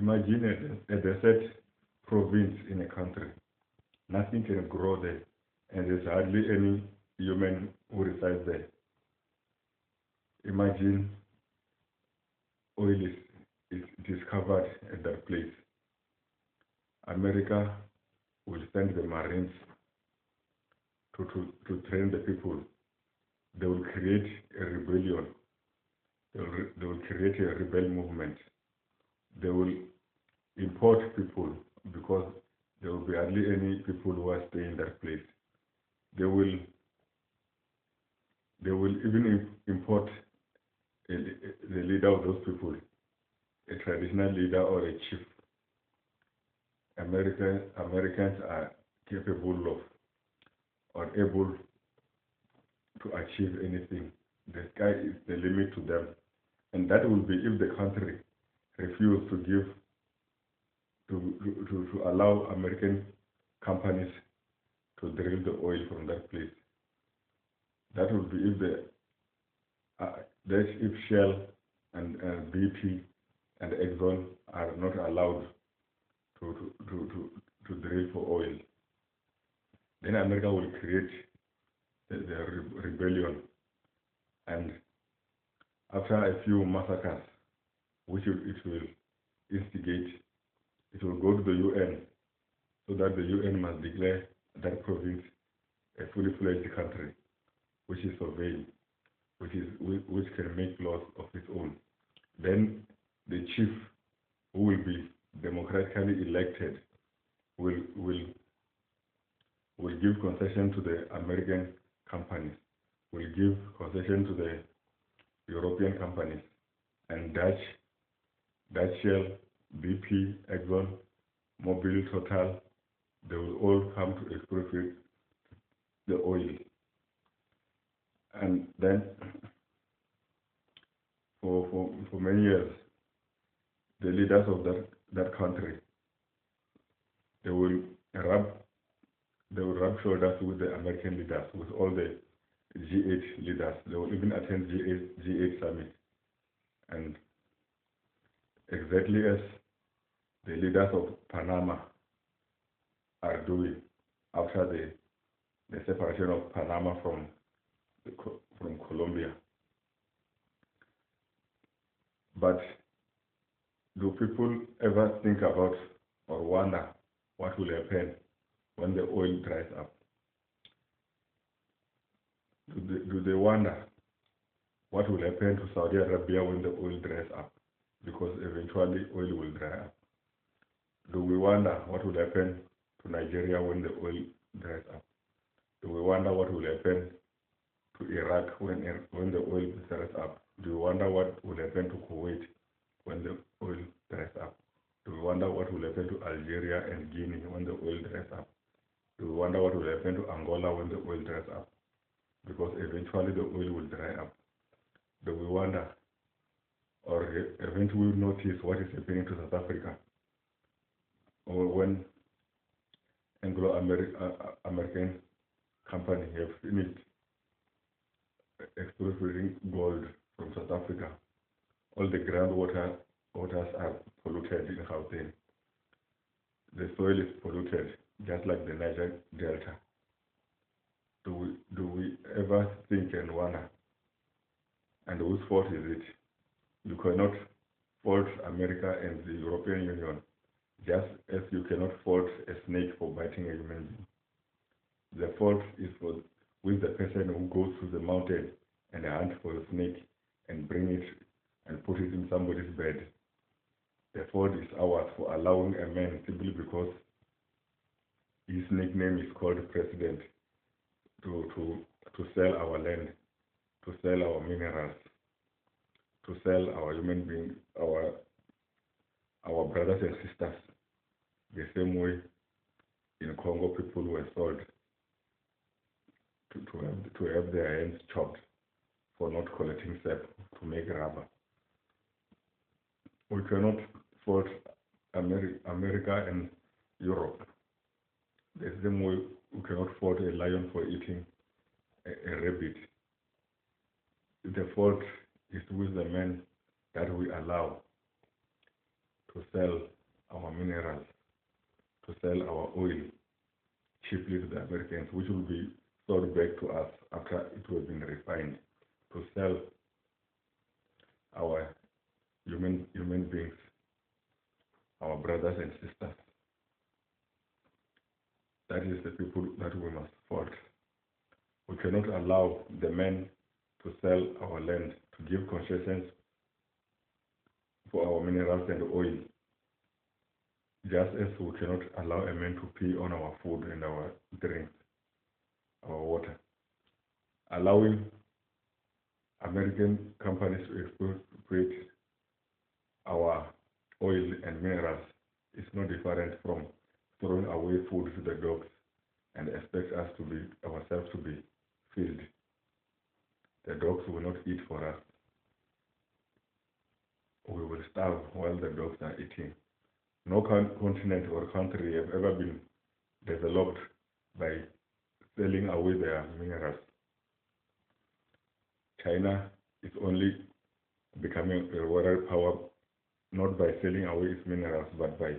Imagine a desert province in a country. Nothing can grow there, and there's hardly any human who resides there. Imagine oil is discovered at that place. America will send the Marines to train the people. They will create a rebellion. They will create a rebel movement. They will import people because there will be hardly any people who are staying in that place. They will even import the leader of those people, a traditional leader or a chief. Americans are capable of or able to achieve anything. The sky is the limit to them, and that will be if the country refuse to give to allow American companies to drill the oil from that place. That would be if if Shell and BP and Exxon are not allowed to drill for oil. Then America will create the rebellion, and after a few massacres, which it will instigate, it will go to the UN, so that the UN must declare that province a fully fledged country, which is sovereign, which can make laws of its own. Then the chief, who will be democratically elected, will give concession to the American companies, will give concession to the European companies, and Dutch Shell, BP, Exxon, Mobil, Total, they will all come to expropriate the oil. And then for many years, the leaders of that country, they will rub shoulders with the American leaders, with all the G8 leaders. They will even attend G8 summit. And exactly as the leaders of Panama are doing after the separation of Panama from Colombia. But do people ever think about or wonder what will happen when the oil dries up? Do they wonder what will happen to Saudi Arabia when the oil dries up? Because eventually oil will dry up. Do we wonder what will happen to Nigeria when the oil dries up? Do we wonder what will happen to Iraq when the oil dries up? Do we wonder what will happen to Kuwait when the oil dries up? Do we wonder what will happen to Algeria and Guinea when the oil dries up? Do we wonder what will happen to Angola when the oil dries up? Because eventually the oil will dry up. Do we wonder or eventually notice what is happening to South Africa, or when Anglo-American company have finished exporting gold from South Africa? All the groundwater waters are polluted in Gauteng. The soil is polluted, just like the Niger Delta. Do we ever think and wonder? And whose fault is it? You cannot fault America and the European Union, just as you cannot fault a snake for biting a human being. The fault is with the person who goes to the mountain and hunt for a snake and bring it and put it in somebody's bed. The fault is ours for allowing a man, simply because his nickname is called president, to sell our land, to sell our minerals, to sell our human beings, our brothers and sisters, the same way in Congo people were sold to have their hands chopped for not collecting sap to make rubber. We cannot fault America and Europe. The same way we cannot fault a lion for eating a rabbit. The fault is with the men that we allow to sell our minerals, to sell our oil cheaply to the Americans, which will be sold back to us after it has been refined, to sell our human beings, our brothers and sisters. That is the people that we must fight. We cannot allow the men to sell our land, to give concessions for our minerals and oil, just as we cannot allow a man to pee on our food and our drinks, our water. Allowing American companies to exploit our oil and minerals is no different from throwing away food to the dogs and expect us to be ourselves to be filled. The dogs will not eat for us. We will starve while the dogs are eating. No continent or country have ever been developed by selling away their minerals. China is only becoming a world power not by selling away its minerals, but by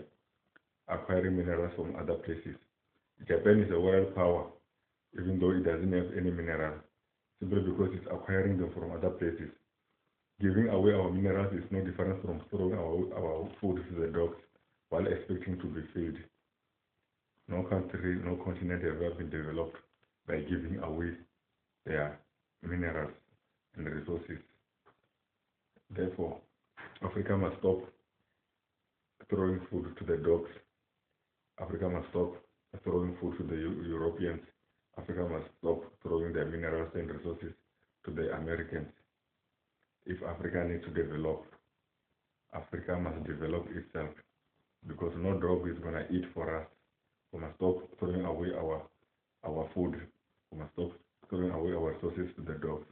acquiring minerals from other places. Japan is a world power, even though it doesn't have any minerals, simply because it's acquiring them from other places. Giving away our minerals is no different from throwing our food to the dogs while expecting to be filled. No country, no continent has ever been developed by giving away their minerals and resources. Therefore, Africa must stop throwing food to the dogs. Africa must stop throwing food to the Europeans. Africa must stop throwing their minerals and resources to the Americans. If Africa needs to develop, Africa must develop itself, because no dog is going to eat for us. We must stop throwing away our food. We must stop throwing away our resources to the dogs.